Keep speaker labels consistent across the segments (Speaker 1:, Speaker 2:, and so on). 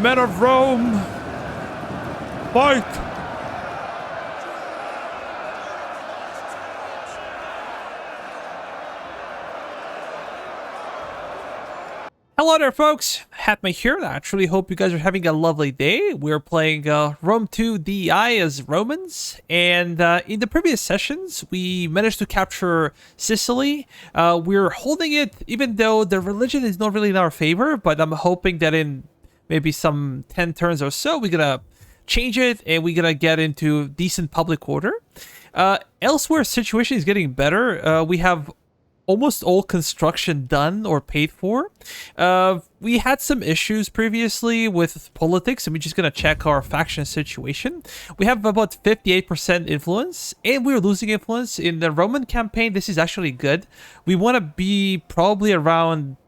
Speaker 1: Men of Rome, fight! Hello there, folks. Hatma here. I truly hope you guys are having a lovely day. We're playing Rome 2 DEI as Romans, and in the previous sessions, we managed to capture Sicily. We're holding it, even though the religion is not really in our favor, but I'm hoping that in maybe some 10 turns or so, we're gonna change it, and we're gonna get into decent public order. Elsewhere, situation is getting better. We have almost all construction done or paid for. We had some issues previously with politics, and we're just gonna check our faction situation. We have about 58% influence, and we're losing influence. In the Roman campaign, this is actually good. We want to be probably around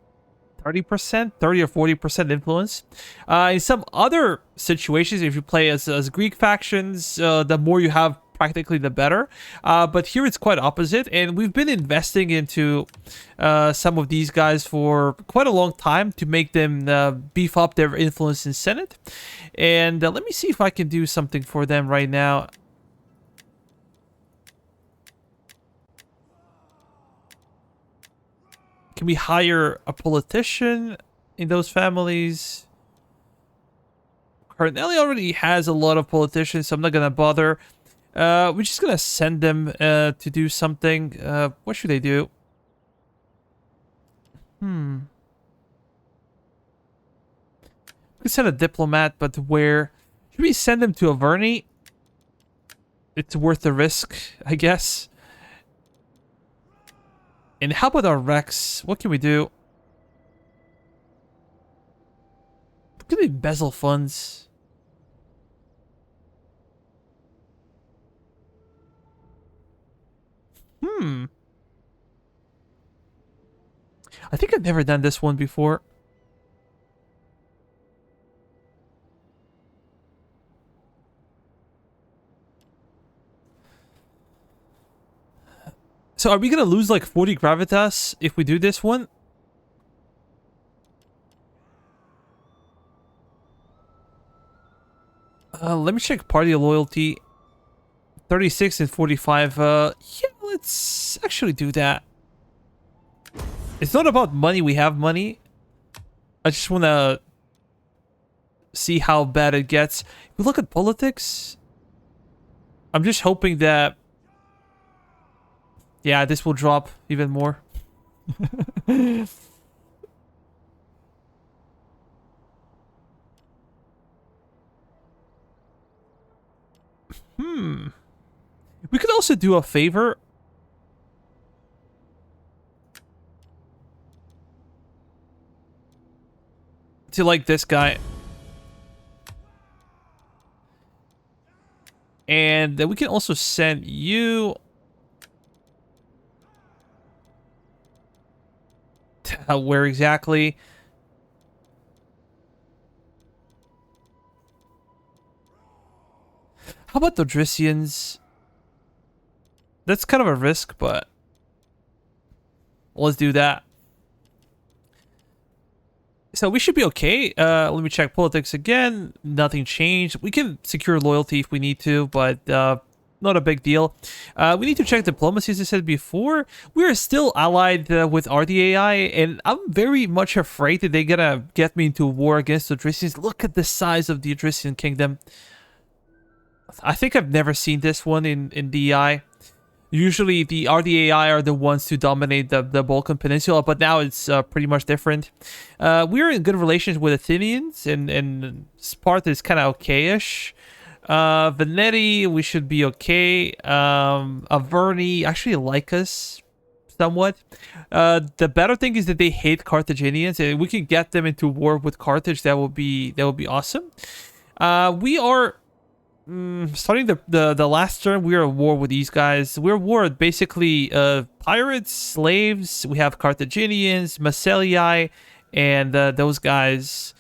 Speaker 1: 30%, 30 or 40% influence. In some other situations, if you play as Greek factions, the more you have, practically the better, but here it's quite opposite, and we've been investing into some of these guys for quite a long time to make them beef up their influence in Senate. And let me see if I can do something for them right now. Can we hire a politician in those families? Cardinelli already has a lot of politicians, so I'm not gonna bother. We're just gonna send them to do something. What should they do? We could send a diplomat, but where? Should we send them to Averni? It's worth the risk, I guess. And how about our Rex? What can we do? We could embezzle funds. I think I've never done this one before. So are we gonna lose like 40 gravitas if we do this one? Let me check party loyalty. 36 and 45. Yeah, let's actually do that. It's not about money. We have money. I just want to see how bad it gets. If we look at politics, I'm just hoping that, yeah, this will drop even more. We could also do a favor. To like this guy. And then we can also send you to where exactly? How about the Odrysians? That's kind of a risk, but let's do that. So we should be okay. Let me check politics again. Nothing changed. We can secure loyalty if we need to, but not a big deal. We need to check diplomacy, as I said before. We are still allied with RDAI, and I'm very much afraid that they're gonna get me into war against the Odrysians. Look at the size of the Odrysian kingdom. I think I've never seen this one in DI. Usually the RDAI are the ones to dominate the Balkan Peninsula, but now it's pretty much different. We're in good relations with Athenians, and Sparta is kind of okay-ish. Veneti, we should be okay. Averni actually like us somewhat. The better thing is that they hate Carthaginians, and we can get them into war with Carthage. That would be awesome. We are starting the last turn. We're at war with these guys. We're at war with basically pirates, slaves. We have Carthaginians, Masselii, and those guys,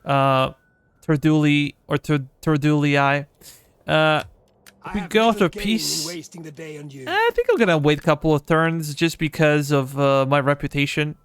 Speaker 1: Turduli or Turdulii. We go after peace. I think I'm gonna wait a couple of turns just because of my reputation.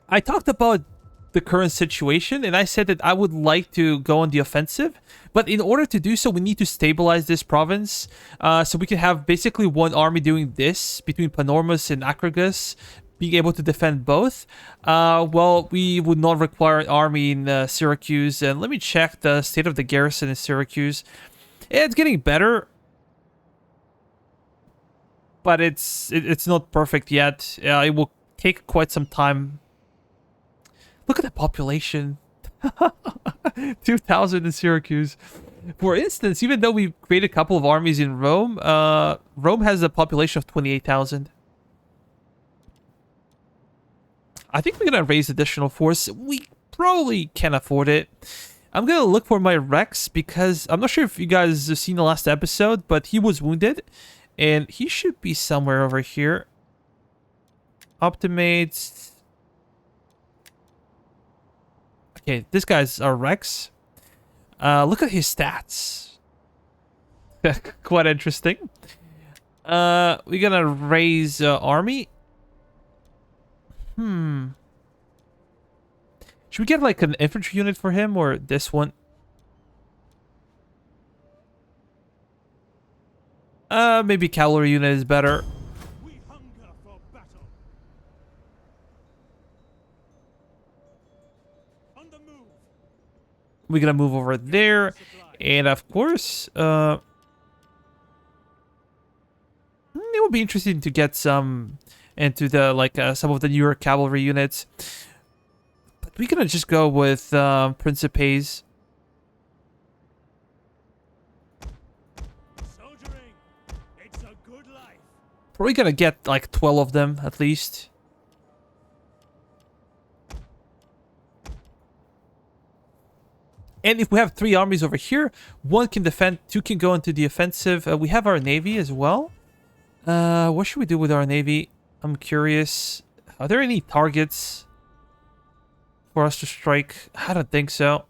Speaker 1: I talked about the current situation, and I said that I would like to go on the offensive, but in order to do so, we need to stabilize this province, so we can have basically one army doing this between Panormus and Acragus, being able to defend both. Well, we would not require an army in Syracuse, and let me check the state of the garrison in Syracuse. It's getting better, but it's not perfect yet. It will take quite some time. Look at the population. 2,000 in Syracuse. For instance, even though we created a couple of armies in Rome, Rome has a population of 28,000. I think we're going to raise additional force. We probably can afford it. I'm going to look for my Rex because I'm not sure if you guys have seen the last episode, but he was wounded. And he should be somewhere over here. Optimates. Okay, this guy's our Rex. Look at his stats. Quite interesting. We're gonna raise army. Should we get like an infantry unit for him or this one? Maybe cavalry unit is better.
Speaker 2: We hunger for battle. On the move.
Speaker 1: We're gonna move over there, and of course, it would be interesting to get some into the some of the newer cavalry units. But we're gonna just go with Principes.
Speaker 2: Soldiering. It's a good life.
Speaker 1: Probably gonna get like 12 of them at least. And if we have 3 armies over here, 1 can defend, 2 can go into the offensive. We have our navy as well. What should we do with our navy? I'm curious. Are there any targets for us to strike? I don't think so.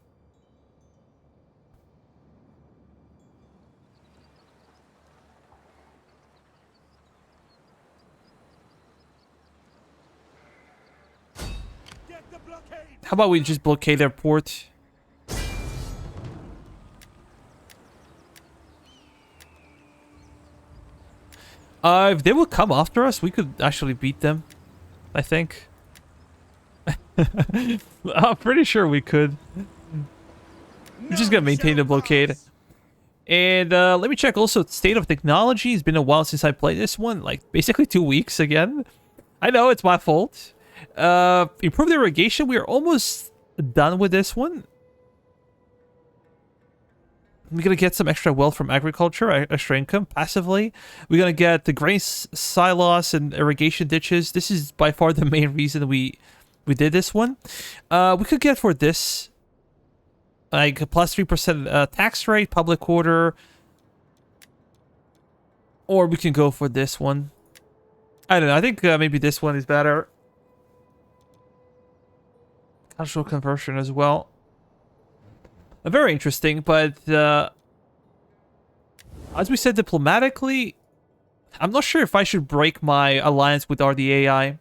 Speaker 2: Get the blockade.
Speaker 1: How about we just blockade their port? If they would come after us, we could actually beat them, I think. I'm pretty sure we could. We're just gonna maintain the blockade. And let me check also state of technology. It's been a while since I played this one, like basically 2 weeks again. I know it's my fault. Improve the irrigation. We are almost done with this one. We're gonna get some extra wealth from agriculture, extra income passively. We're gonna get the grain silos and irrigation ditches. This is by far the main reason we did this one. We could get for this like a plus 3% tax rate, public order, or we can go for this one. I don't know. I think maybe this one is better. Cultural conversion as well. Very interesting, but as we said diplomatically, I'm not sure if I should break my alliance with RDAI.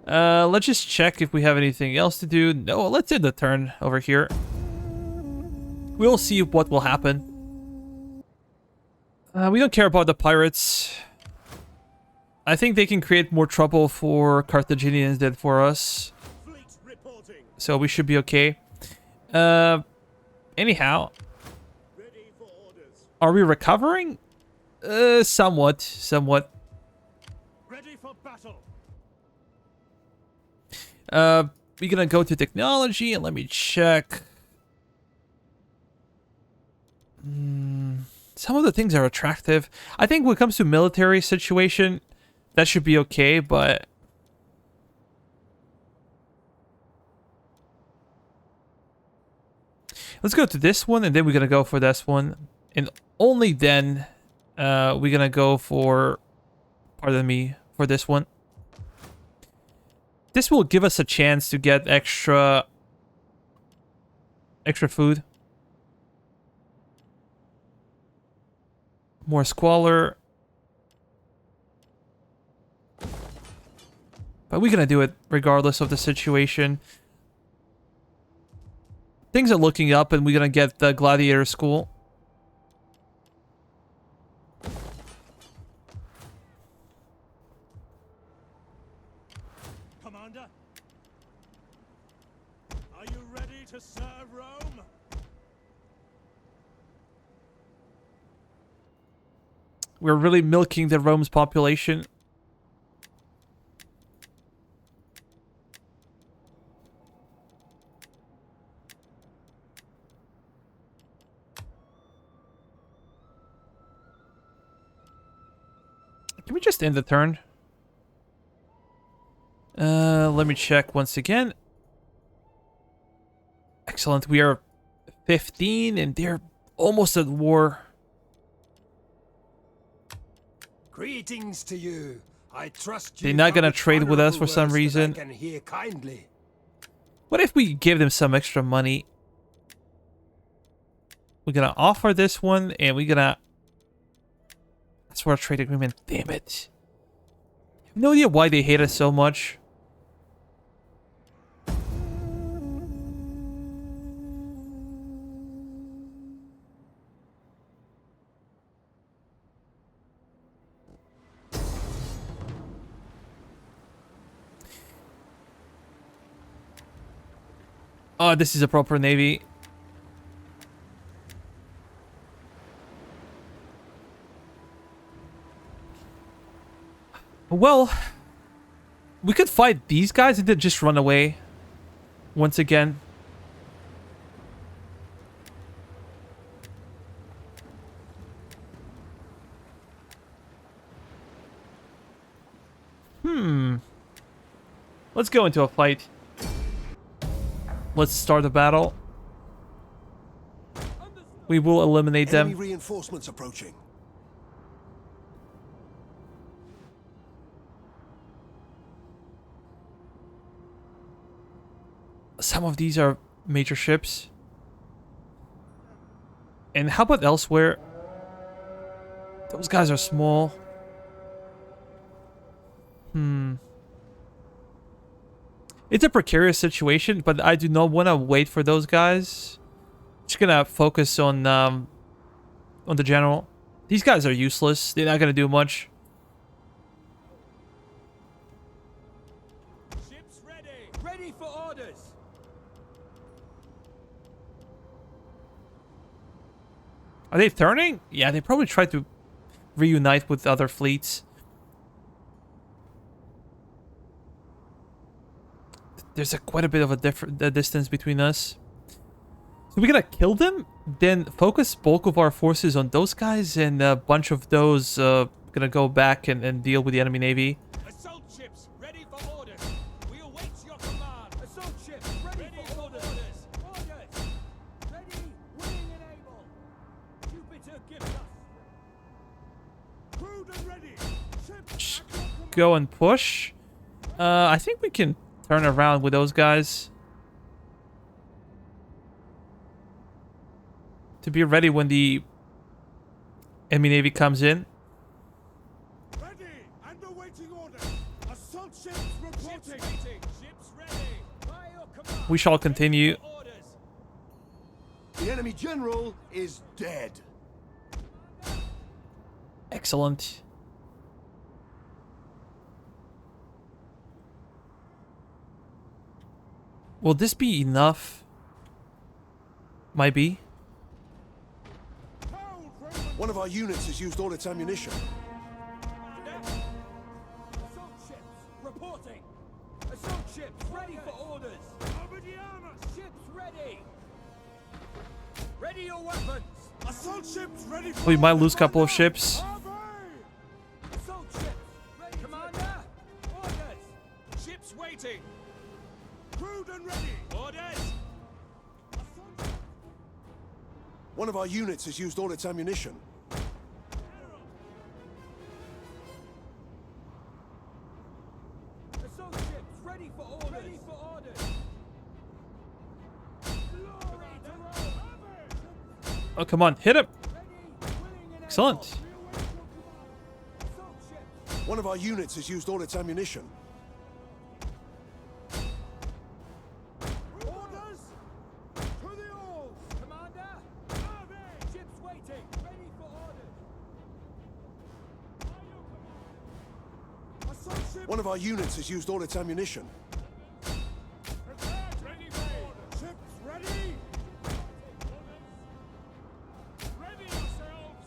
Speaker 1: Let's just check if we have anything else to do. No, let's end the turn over here. We'll see what will happen. We don't care about the pirates. I think they can create more trouble for Carthaginians than for us. So we should be okay. Anyhow. Are we recovering? Somewhat.
Speaker 2: Ready for battle.
Speaker 1: We're gonna go to technology and let me check. Some of the things are attractive. I think when it comes to military situation, that should be okay, but let's go to this one, and then we're gonna go for this one, and only then we're gonna go for, pardon me, for this one. This will give us a chance to get extra food. More squalor. But we're gonna do it regardless of the situation. Things are looking up, and we're gonna get the gladiator school.
Speaker 2: Commander, are you ready to serve Rome?
Speaker 1: We're really milking the Rome's population. Can we just end the turn? Let me check once again. Excellent. We are 15 and they're almost at war.
Speaker 3: Greetings to you. I trust you.
Speaker 1: They're not gonna trade with us for some reason.
Speaker 3: I can hear kindly.
Speaker 1: What if we give them some extra money? We're gonna offer this one and we're gonna... That's for a trade agreement. Damn it. I have no idea why they hate us so much. Oh, this is a proper navy. Well, we could fight these guys and then just run away once again. Let's go into a fight. Let's start the battle. We will eliminate them.
Speaker 3: Enemy reinforcements approaching.
Speaker 1: Some of these are major ships. And how about elsewhere? Those guys are small. It's a precarious situation, but I do not want to wait for those guys. Just gonna focus on the general. These guys are useless. They're not gonna do much.
Speaker 2: Ships ready. Ready for orders.
Speaker 1: Are they turning? Yeah, they probably tried to reunite with other fleets. There's quite a bit of a distance between us. So we're gonna kill them, then focus bulk of our forces on those guys, and a bunch of those gonna go back and deal with the enemy navy.
Speaker 2: Assault ships ready for orders. We await your command. Assault ships ready for orders. Orders. Ready, willing and able. Jupiter gives us. Crewed and ready. Ships at your command.
Speaker 1: Go and push. I think we can turn around with those guys. To be ready when the enemy navy comes in.
Speaker 2: Ready and awaiting orders. Assault ships reporting. Ships waiting. Ships ready. By your command.
Speaker 1: We shall continue.
Speaker 2: Orders.
Speaker 3: The enemy general is dead.
Speaker 1: Excellent. Will this be enough? Might be.
Speaker 3: One of our units has used all its ammunition.
Speaker 2: Assault ships reporting. Assault ships ready for orders. Over the armor. Ships ready. Ready your weapons. Assault ships ready for
Speaker 1: We might lose a couple of ships.
Speaker 2: Assault ships ready. Commander. Orders. Ships waiting. Crewed and ready. Orders.
Speaker 3: One of our units has used all its ammunition.
Speaker 2: Assault ships ready for orders. Ready for orders. Glory to Rome.
Speaker 1: Oh, come on. Hit him.
Speaker 2: Ready, willing and
Speaker 1: Excellent.
Speaker 2: able. Assault ships.
Speaker 3: One of our units has used all its ammunition. One of our units has used all its ammunition.
Speaker 2: Ready for order. Ships ready. Ready yourselves.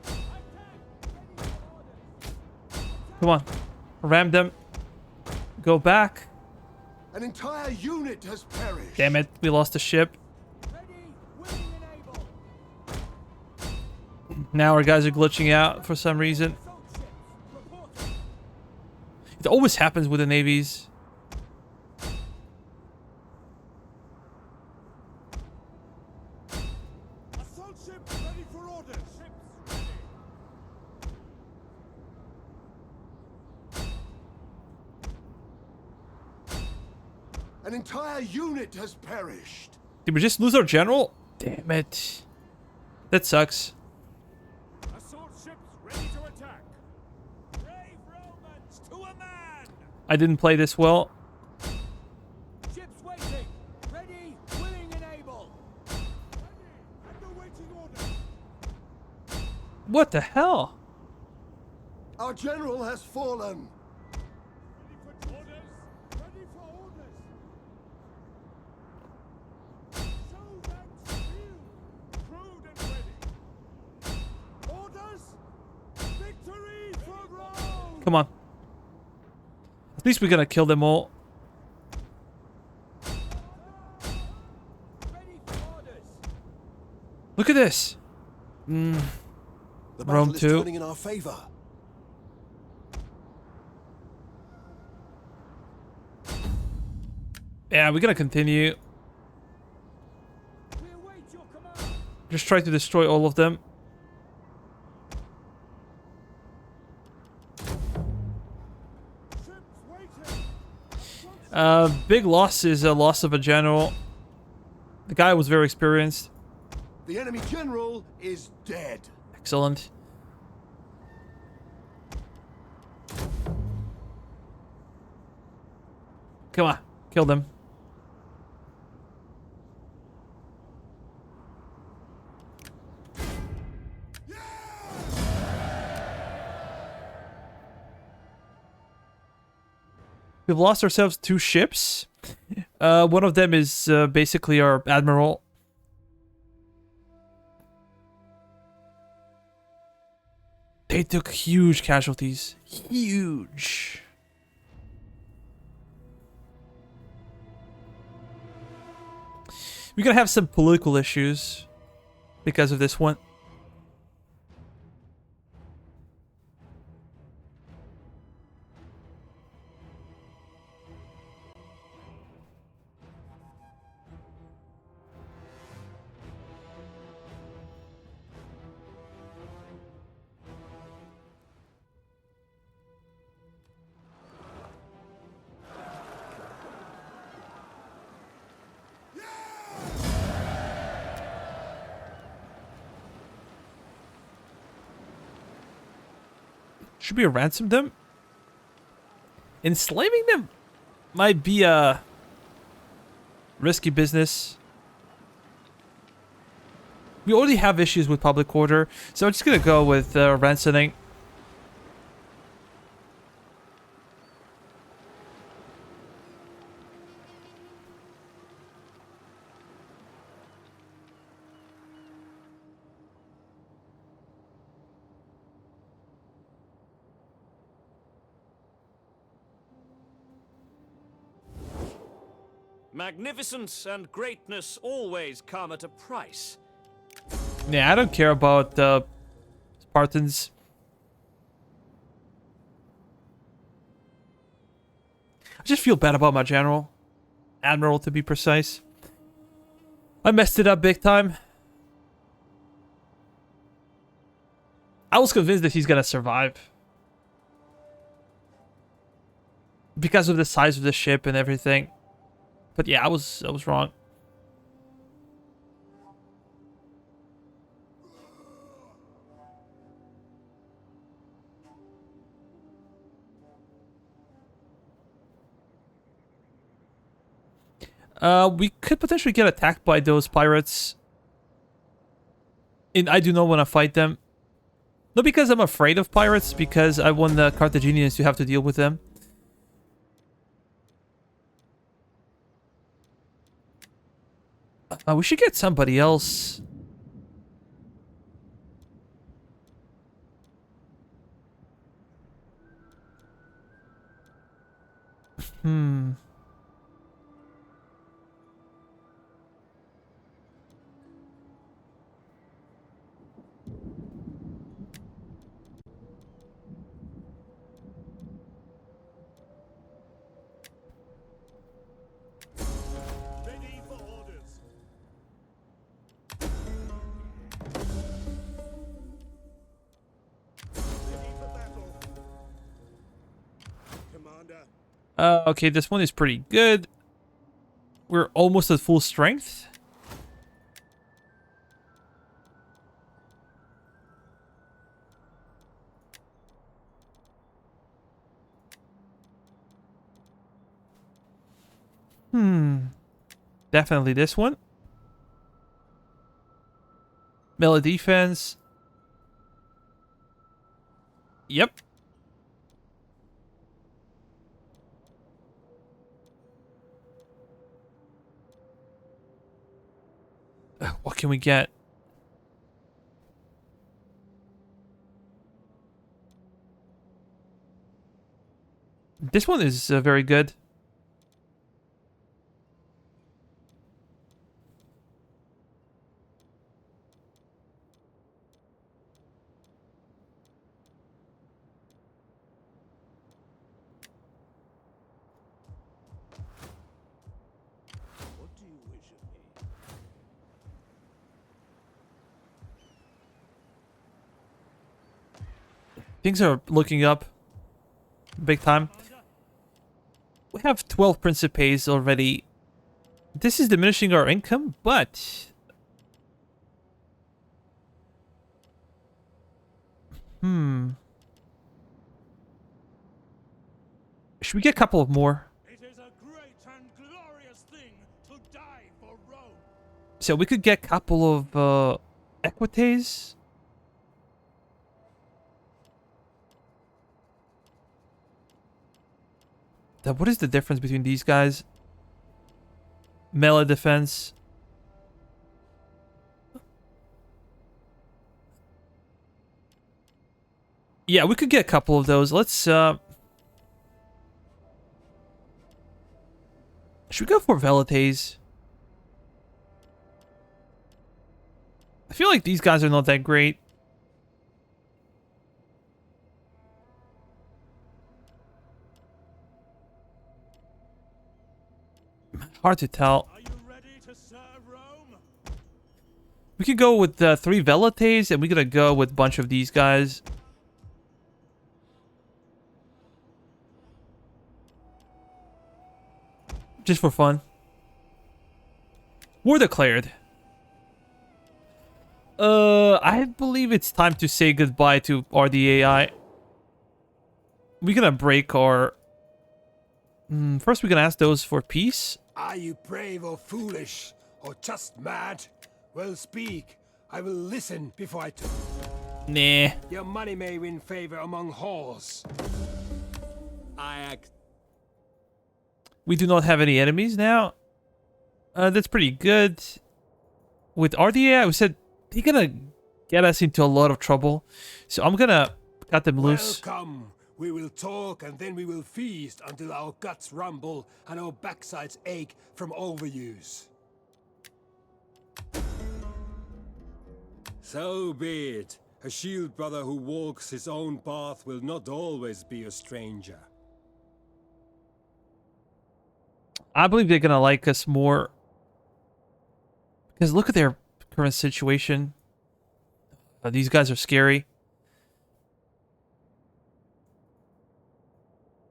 Speaker 2: Attack. Ready for orders.
Speaker 1: Come on. Ram them. Go back.
Speaker 3: An entire unit has perished.
Speaker 1: Damn it. We lost the ship.
Speaker 2: Ready, willing and able.
Speaker 1: Now our guys are glitching out for some reason.
Speaker 2: Assault ships reporting.
Speaker 1: It always happens with the navies.
Speaker 2: Assault ships ready for orders. Ships ready.
Speaker 3: An entire unit has perished.
Speaker 1: Did we just lose our general? Damn it. That sucks.
Speaker 2: Assault ships ready to attack. Brave Romans to a man.
Speaker 1: I didn't play this well.
Speaker 2: Ships waiting. Ready, willing and able. Ready and awaiting orders.
Speaker 1: What the hell?
Speaker 3: Our general has fallen.
Speaker 2: Ready for orders. Ready for orders. Show that skill. Crude and ready. Orders. Victory for Rome.
Speaker 1: Come on. At least we're gonna kill them all.
Speaker 2: Ready for orders.
Speaker 1: Look at this.
Speaker 3: The
Speaker 1: Rome
Speaker 3: battle is
Speaker 1: 2.
Speaker 3: turning in our favor.
Speaker 1: Yeah, we're gonna continue.
Speaker 2: We await your command.
Speaker 1: Just try to destroy all of them.
Speaker 2: Ships waiting.
Speaker 1: Big loss is a loss of a general. The guy was very experienced.
Speaker 3: The enemy general is dead.
Speaker 1: Excellent. Come on, kill them. We've lost ourselves 2 ships. One of them is basically our admiral. They took huge casualties. Huge. We're gonna have some political issues because of this one. Should we ransom them? Enslaving them might be a risky business. We already have issues with public order, so I'm just gonna go with ransoming.
Speaker 4: Magnificence and greatness always come at a price.
Speaker 1: Yeah, I don't care about Spartans. I just feel bad about my general. Admiral, to be precise. I messed it up big time. I was convinced that he's gonna survive. Because of the size of the ship and everything. But yeah, I was wrong. We could potentially get attacked by those pirates. And I do not want to fight them. Not because I'm afraid of pirates, because I want the Carthaginians to have to deal with them. We should get somebody else. Hmm.
Speaker 2: Ready for orders. Ready for battle. Commander.
Speaker 1: Okay, this one is pretty good. We're almost at full strength. Definitely this one. Melee defense. Yep. What can we get? This one is very good.
Speaker 2: What do you wish of me?
Speaker 1: Things are looking up big time. We have 12 Principes already. This is diminishing our income, but... Should we get a couple of more?
Speaker 2: It is a great and glorious thing to die for Rome.
Speaker 1: So we could get a couple of Equites. What is the difference between these guys? Melee defense. Yeah, we could get a couple of those. Let's should we go for Velites? I feel like these guys are not that great. Hard to tell.
Speaker 2: Are you ready to serve Rome?
Speaker 1: We could go with 3 Velites, and we're gonna go with a bunch of these guys. Just for fun. War declared. I believe it's time to say goodbye to RDAI. We're gonna break our... first, we're gonna ask those for peace.
Speaker 3: Are you brave or foolish, or just mad? Well, speak. I will listen before I talk.
Speaker 1: Nah.
Speaker 3: Your money may win favor among whores.
Speaker 4: I act.
Speaker 1: We do not have any enemies now. That's pretty good. With RDA, we said they're gonna get us into a lot of trouble. So I'm gonna cut them loose.
Speaker 3: Welcome. We will talk and then we will feast until our guts rumble and our backsides ache from overuse. So be it. A shield brother who walks his own path will not always be a stranger.
Speaker 1: I believe they're gonna like us more. Because look at their current situation. These guys are scary.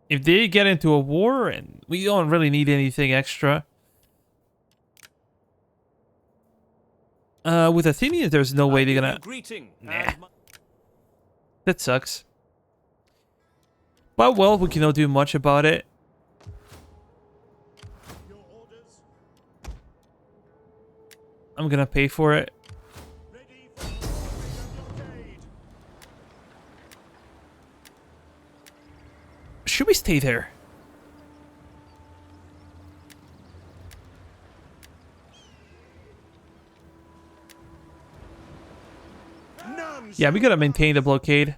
Speaker 1: If they get into a war, and we don't really need anything extra. With Athenians, there's no way they're gonna...
Speaker 4: Greeting.
Speaker 1: Nah. That sucks. But well, we cannot do much about it.
Speaker 2: Your orders.
Speaker 1: I'm gonna pay for it.
Speaker 2: Ready for blockade.
Speaker 1: Should we stay there? Yeah, we gotta maintain the blockade.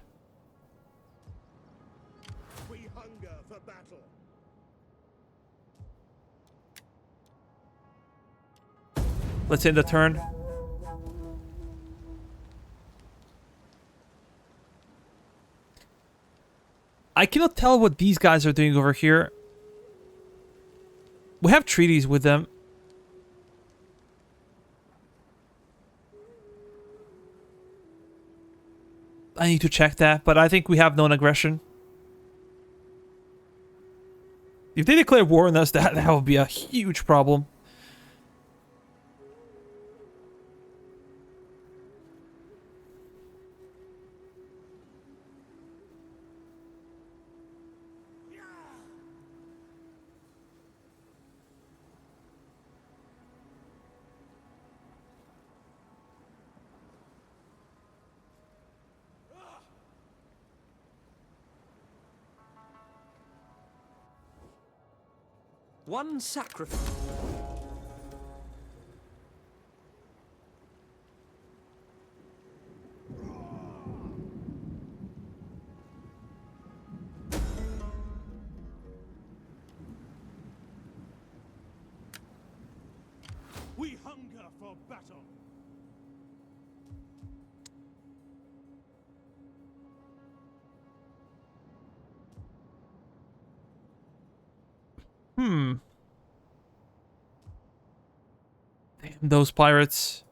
Speaker 2: We hunger for battle.
Speaker 1: Let's end the turn. I cannot tell what these guys are doing over here. We have treaties with them. I need to check that, but I think we have non-aggression. If they declare war on us, that would be a huge problem.
Speaker 4: One sacrifice.
Speaker 2: We hunger for battle.
Speaker 1: Damn, those pirates.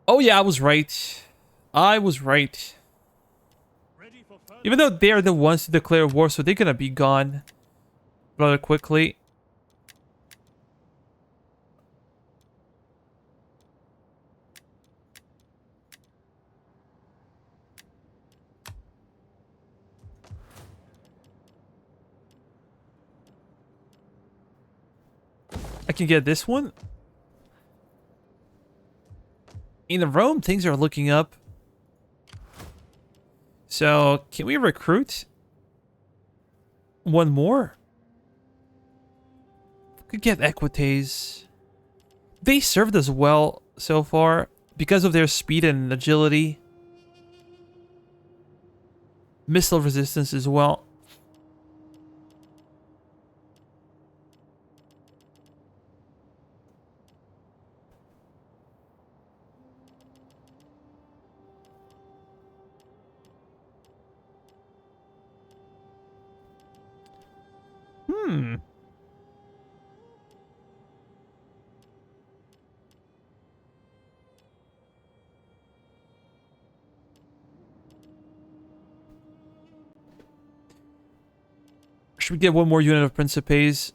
Speaker 1: Oh yeah, I was right. I was right.
Speaker 2: Ready for further.
Speaker 1: Even though they're the ones to declare war, so they're gonna be gone rather quickly. I can get this one. In Rome, things are looking up. So, can we recruit one more? Could get Equites. They served us well so far because of their speed and agility. Missile resistance as well. Should we get one more unit of Principes?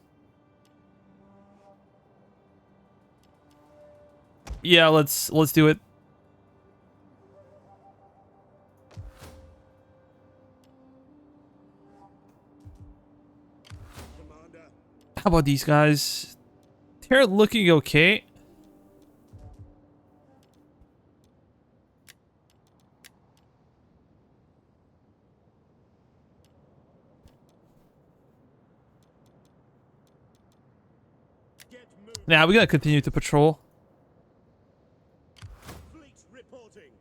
Speaker 1: Yeah, let's do it.
Speaker 2: Commander.
Speaker 1: How about these guys? They're looking okay.
Speaker 2: Get moving.
Speaker 1: Now we gotta continue to patrol.
Speaker 2: Fleet reporting.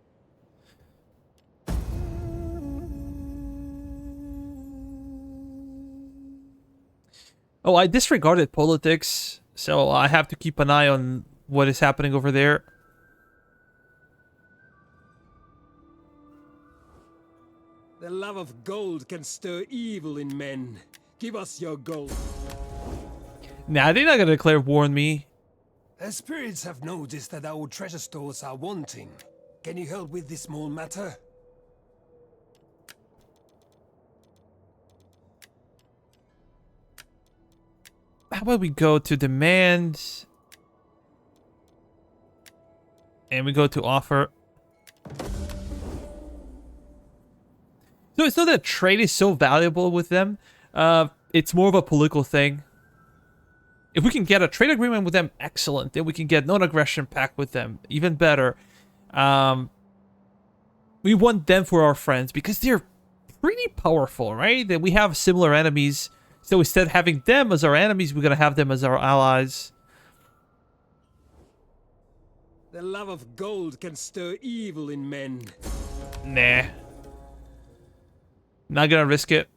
Speaker 1: Oh, I disregarded politics, so I have to keep an eye on what is happening over there.
Speaker 3: The love of gold can stir evil in men. Give us your gold.
Speaker 1: Nah, they're not gonna declare war on me.
Speaker 3: The spirits have noticed that our treasure stores are wanting. Can you help with this small matter?
Speaker 1: How about we go to demand? And we go to offer. So it's not that trade is so valuable with them. It's more of a political thing. If we can get a trade agreement with them, excellent. Then we can get non-aggression pact with them, even better. We want them for our friends because they're pretty powerful, right? That we have similar enemies. So instead of having them as our enemies, we're gonna have them as our allies.
Speaker 3: The love of gold can stir evil in men.
Speaker 1: Nah. Not gonna risk it.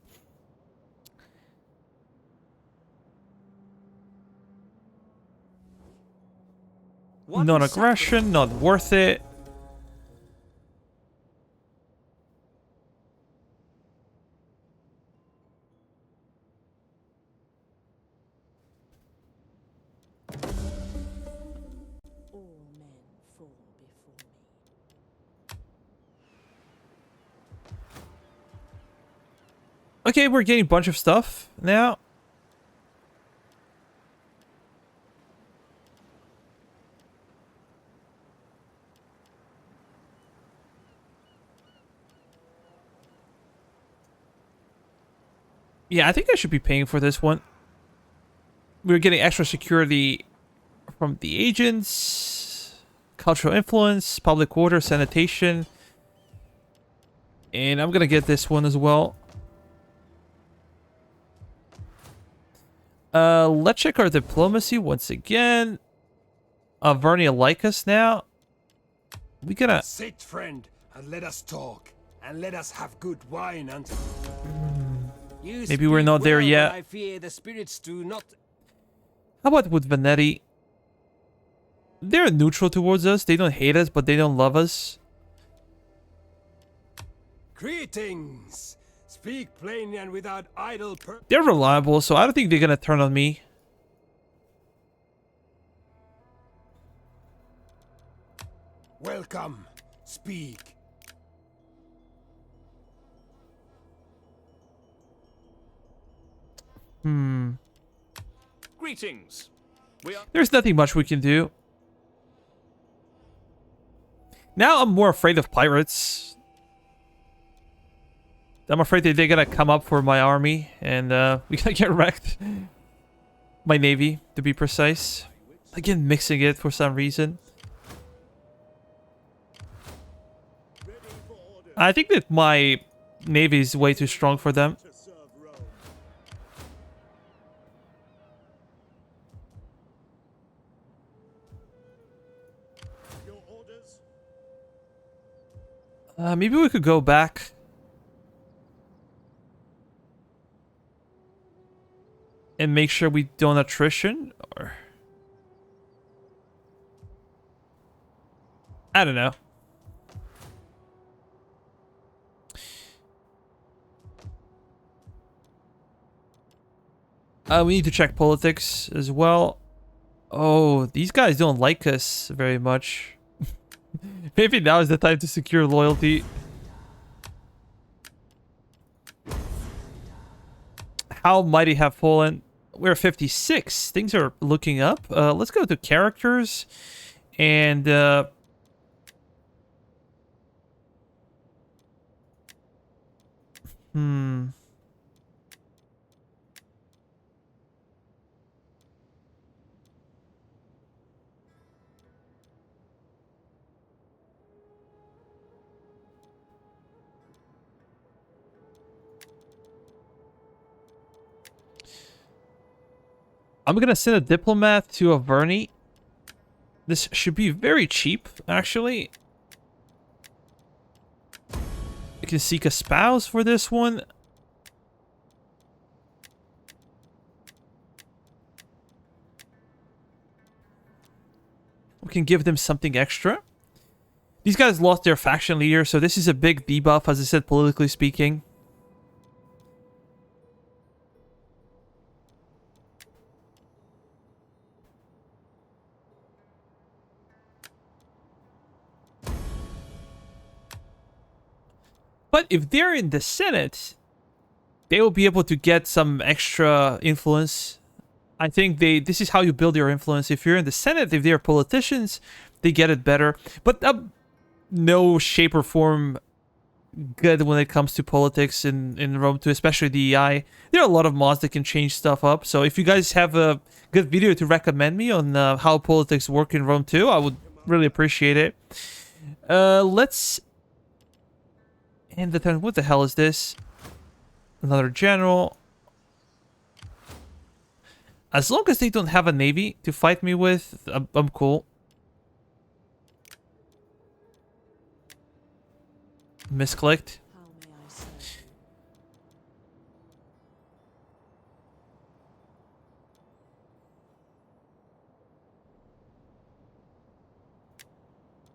Speaker 1: Non-aggression, not worth it.
Speaker 5: All men fall before me.
Speaker 1: Okay, we're getting a bunch of stuff now. Yeah, I think I should be paying for this one. We're getting extra security from the agents, cultural influence, public order, sanitation. And I'm gonna get this one as well. Let's check our diplomacy once again. Vernia like us now. We gonna...
Speaker 3: Sit, friend, and let us talk. And let us have good wine and... You
Speaker 1: Maybe we're
Speaker 3: speak
Speaker 1: not there
Speaker 3: well,
Speaker 1: yet.
Speaker 3: but I fear the spirits do not...
Speaker 1: How about with Venetti? They're neutral towards us. They don't hate us, but they don't love us.
Speaker 3: Greetings! Speak plainly and without idle
Speaker 1: They're reliable, so I don't think they're gonna turn on me.
Speaker 3: Welcome. Speak.
Speaker 4: Greetings. We are
Speaker 1: There's nothing much we can do. Now I'm more afraid of pirates. I'm afraid that they're gonna come up for my army, and we gonna get wrecked. My navy, to be precise. Again, mixing it for some reason. I think that my navy is way too strong for them. Maybe we could go back. And make sure we don't attrition, or... I don't know. We need to check politics as well. Oh, these guys don't like us very much. Maybe now is the time to secure loyalty. How mighty have fallen. We're 56. Things are looking up. Let's go to characters. And... I'm gonna send a diplomat to Averni. This should be very cheap, actually. I can seek a spouse for this one. We can give them something extra. These guys lost their faction leader, so this is a big debuff, as I said, politically speaking. But if they're in the Senate, they will be able to get some extra influence. I think this is how you build your influence. If you're in the Senate, if they're politicians, they get it better. But no shape or form good when it comes to politics in Rome 2, especially DEI. There are a lot of mods that can change stuff up. So if you guys have a good video to recommend me on how politics work in Rome 2, I would really appreciate it. Let's... And the turn. What the hell is this? Another general. As long as they don't have a navy to fight me with, I'm cool. Misclicked.
Speaker 5: How may I serve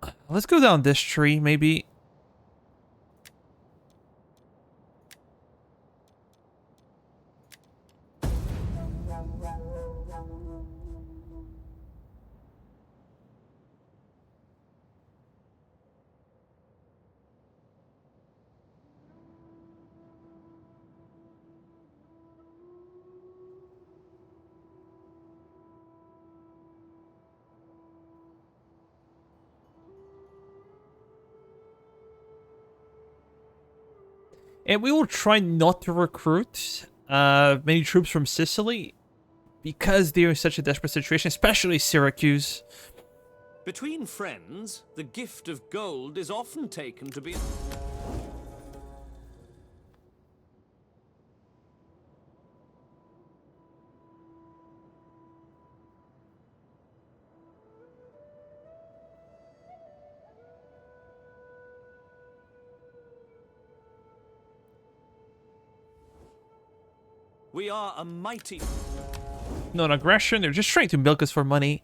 Speaker 5: you?
Speaker 1: Let's go down this tree, maybe. And we will try not to recruit many troops from Sicily because they're in such a desperate situation, especially Syracuse.
Speaker 4: Between friends, the gift of gold is often taken to be... We are a mighty...
Speaker 1: Not aggression, they're just trying to milk us for money.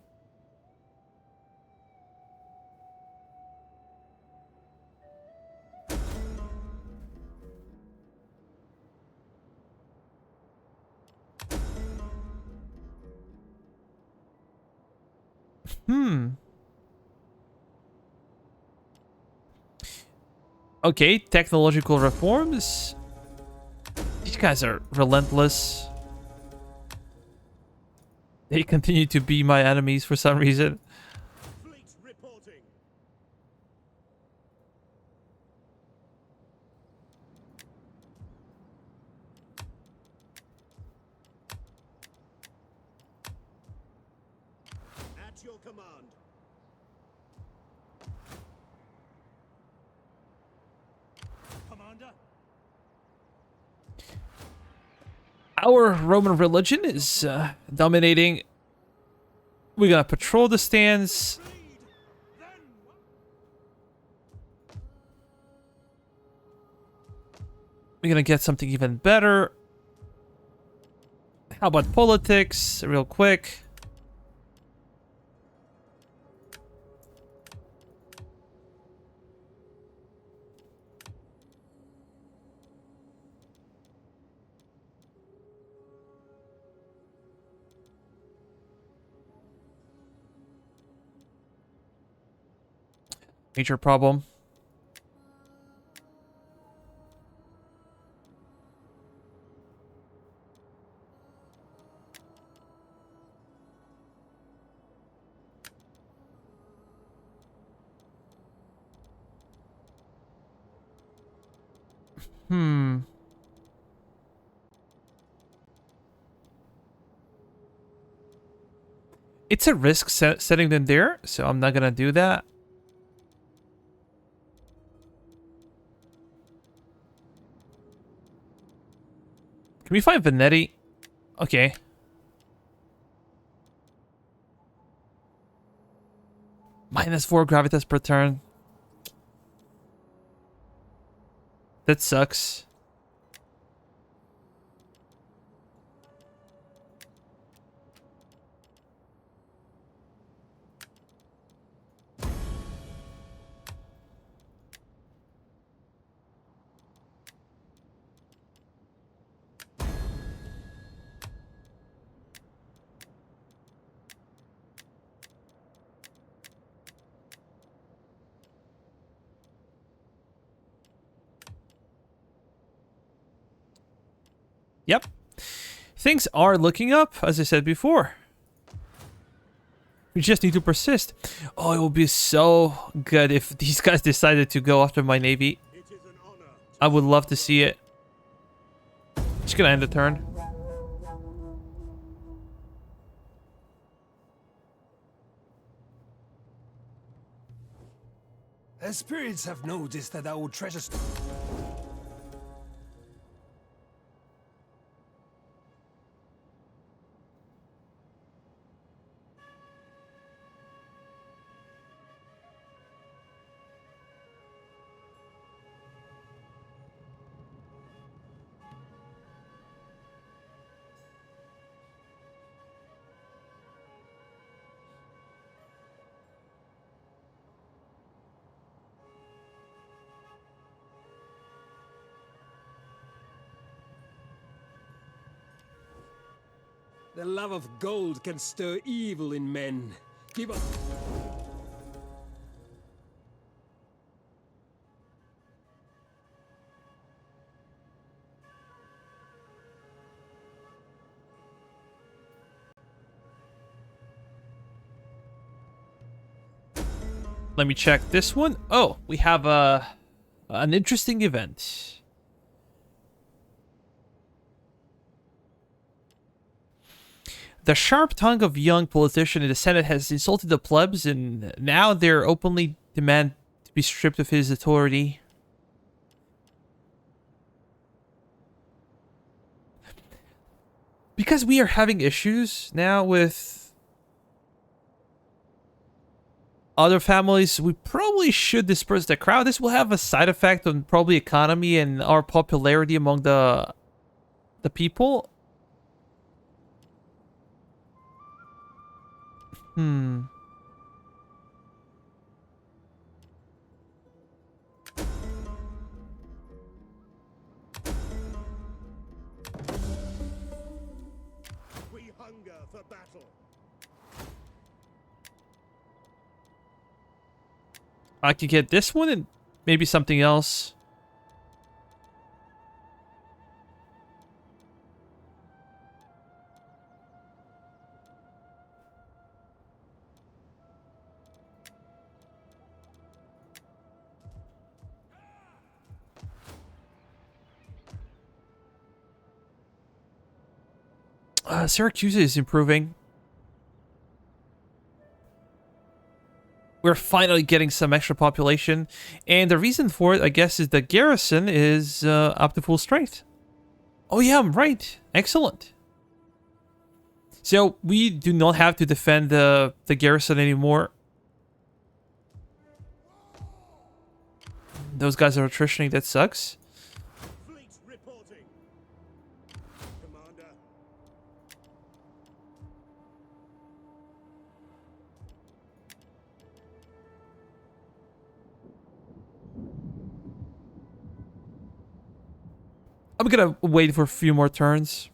Speaker 1: Okay, technological reforms. These guys are relentless. They continue to be my enemies for some reason.
Speaker 2: Fleet reporting. At your command. Commander.
Speaker 1: Our Roman religion is dominating. We're gonna patrol the stands.
Speaker 2: Lead. Then.
Speaker 1: We're gonna get something even better. How about politics, real quick? Major problem. It's a risk setting them there, so I'm not gonna do that. Can we find Venetti? Okay. -4 gravitas per turn. That sucks. Yep. Things are looking up, as I said before. We just need to persist. Oh, it would be so good if these guys decided to go after my navy.
Speaker 2: It is an honor.
Speaker 1: I would love to see it. Just gonna end the turn.
Speaker 3: The spirits have noticed that our treasures... The love of gold can stir evil in men. Give up.
Speaker 1: Let me check this one. Oh, we have an interesting event. The sharp tongue of young politician in the Senate has insulted the plebs, and now they're openly demand to be stripped of his authority. Because we are having issues now with other families, we probably should disperse the crowd. This will have a side effect on probably economy and our popularity among the people.
Speaker 2: We hunger for battle.
Speaker 1: I could get this one and maybe something else. Syracuse is improving. We're finally getting some extra population. And the reason for it, I guess, is the garrison is up to full strength. Oh yeah, I'm right. Excellent. So we do not have to defend the garrison anymore. Those guys are attritioning. That sucks.
Speaker 2: Fleet reporting. Commander.
Speaker 1: I'm gonna wait for a few more turns.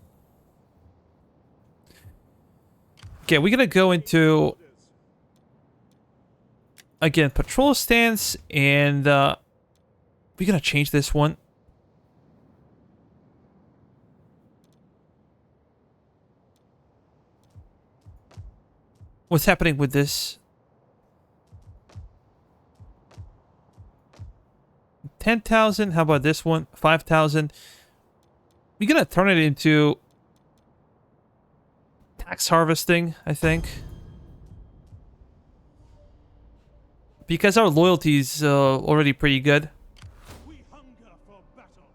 Speaker 1: Okay, we're gonna go into again patrol stance, and we're gonna change this one. What's happening with this? 10,000. How about this one? 5,000. We're gonna turn it into tax harvesting, I think, because our loyalty is already pretty good.
Speaker 2: We hunger for battle.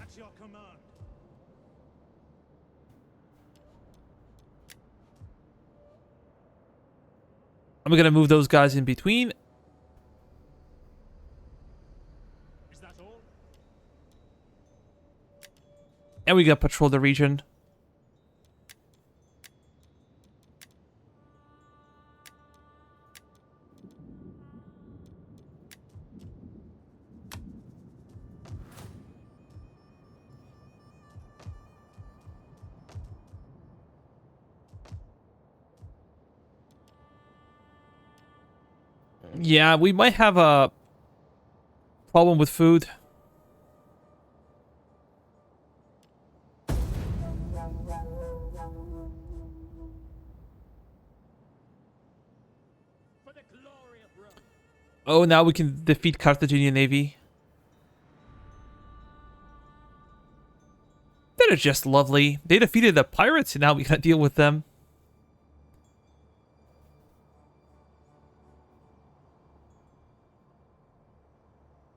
Speaker 2: At your command.
Speaker 1: I'm gonna move those guys in between.
Speaker 2: Is that all?
Speaker 1: And we gotta patrol the region. Yeah, we might have a problem with food.
Speaker 2: For the glory of Rome.
Speaker 1: Oh, now we can defeat Carthaginian navy. That is just lovely. They defeated the pirates, and now we gotta deal with them.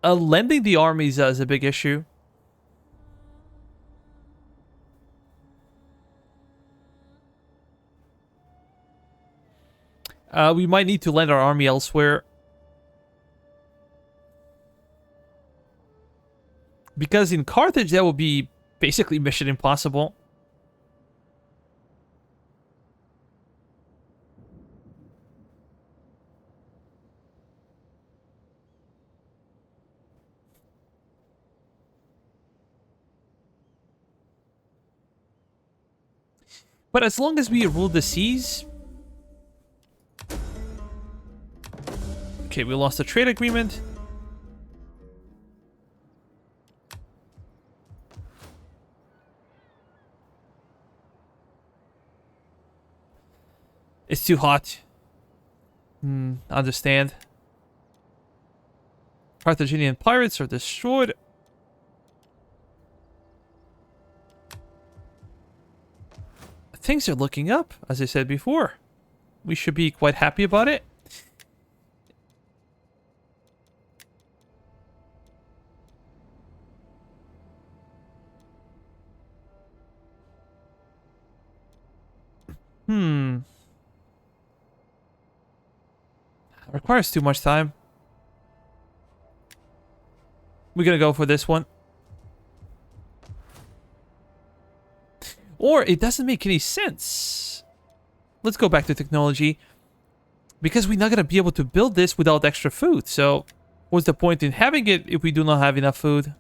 Speaker 1: Lending the armies is a big issue. We might need to lend our army elsewhere. Because in Carthage, that would be basically mission impossible. But as long as we rule the seas... Okay, we lost the trade agreement. It's too hot. Understand. Carthaginian pirates are destroyed. Things are looking up, as I said before. We should be quite happy about it. Requires too much time. We're gonna go for this one. Or it doesn't make any sense. Let's go back to technology. Because we're not gonna be able to build this without extra food. So what's the point in having it if we do not have enough food?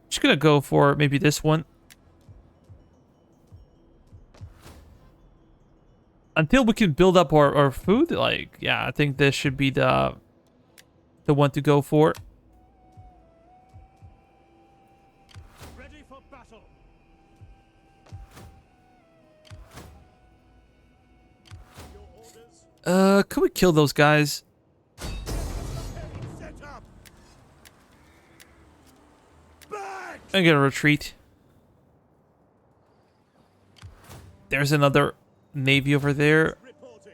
Speaker 1: Just gonna go for maybe this one. Until we can build up our food, like, yeah, I think this should be the one to go for.
Speaker 2: Ready for battle. Your orders.
Speaker 1: Could we kill those guys?
Speaker 2: Set up. Back.
Speaker 1: I'm gonna retreat. There's another navy over there.
Speaker 2: Reporting.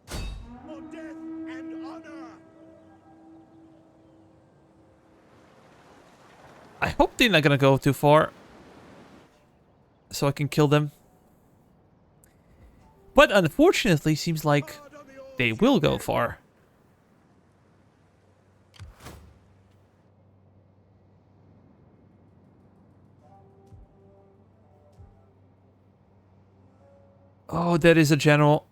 Speaker 2: For death and honor.
Speaker 1: I hope they're not gonna go too far. So I can kill them. But unfortunately, seems like
Speaker 2: Hard on the
Speaker 1: they
Speaker 2: oars.
Speaker 1: will go far. Oh, that is a general.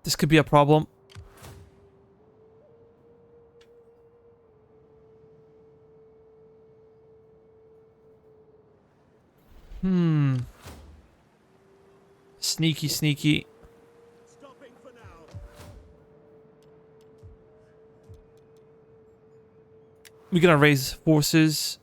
Speaker 1: This could be a problem. Sneaky, sneaky.
Speaker 2: Stopping for now.
Speaker 1: We're gonna raise forces.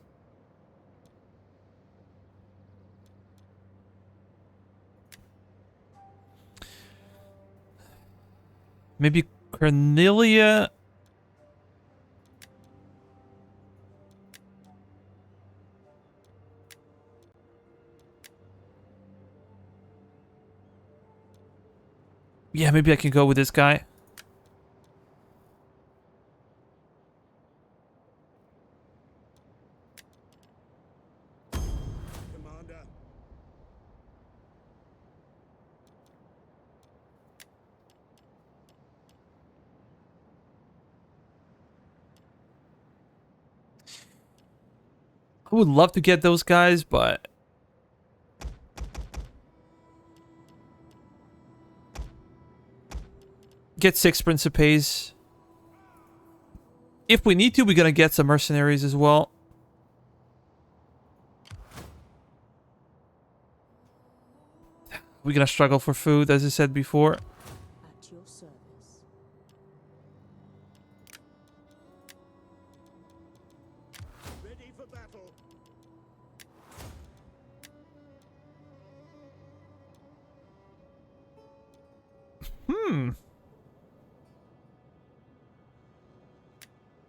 Speaker 1: Maybe Cornelia. Yeah, maybe I can go with this guy.
Speaker 2: Commander.
Speaker 1: I would love to get those guys, but... Get 6 Principes. If we need to, we're gonna get some mercenaries as well. We're gonna struggle for food, as I said before.
Speaker 5: At your service.
Speaker 2: Ready for battle.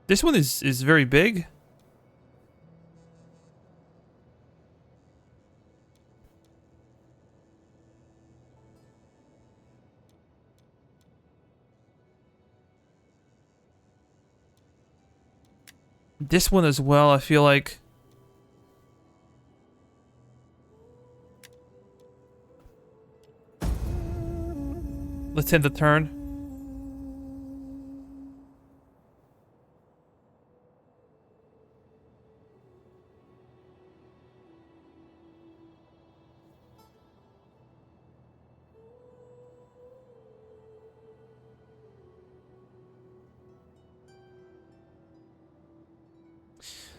Speaker 1: This one is very big. This one as well, I feel like. Let's end the turn.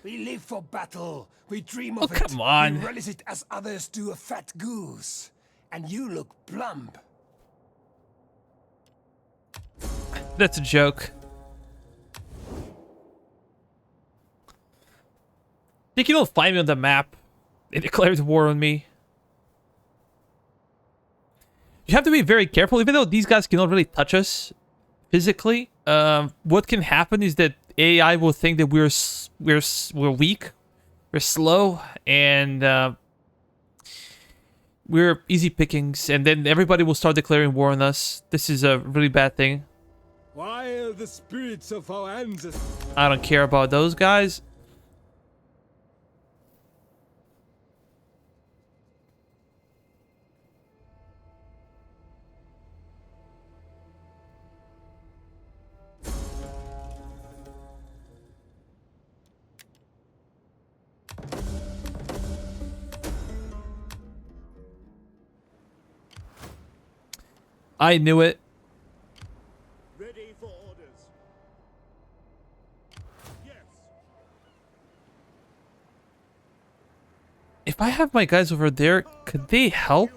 Speaker 3: We live for battle. We dream
Speaker 1: Oh,
Speaker 3: of it.
Speaker 1: come on.
Speaker 3: We relish it as others do a fat goose. And you look plump.
Speaker 1: That's a joke. Think you don't find me on the map. They declared war on me. You have to be very careful, even though these guys cannot really touch us physically. What can happen is that AI will think that we're weak, we're slow, and we're easy pickings, and then everybody will start declaring war on us. This is a really bad thing.
Speaker 3: While the spirits of our ancestors...
Speaker 1: I don't care about those guys. I knew it.
Speaker 2: Ready for orders. Yes.
Speaker 1: If I have my guys over there, could they help?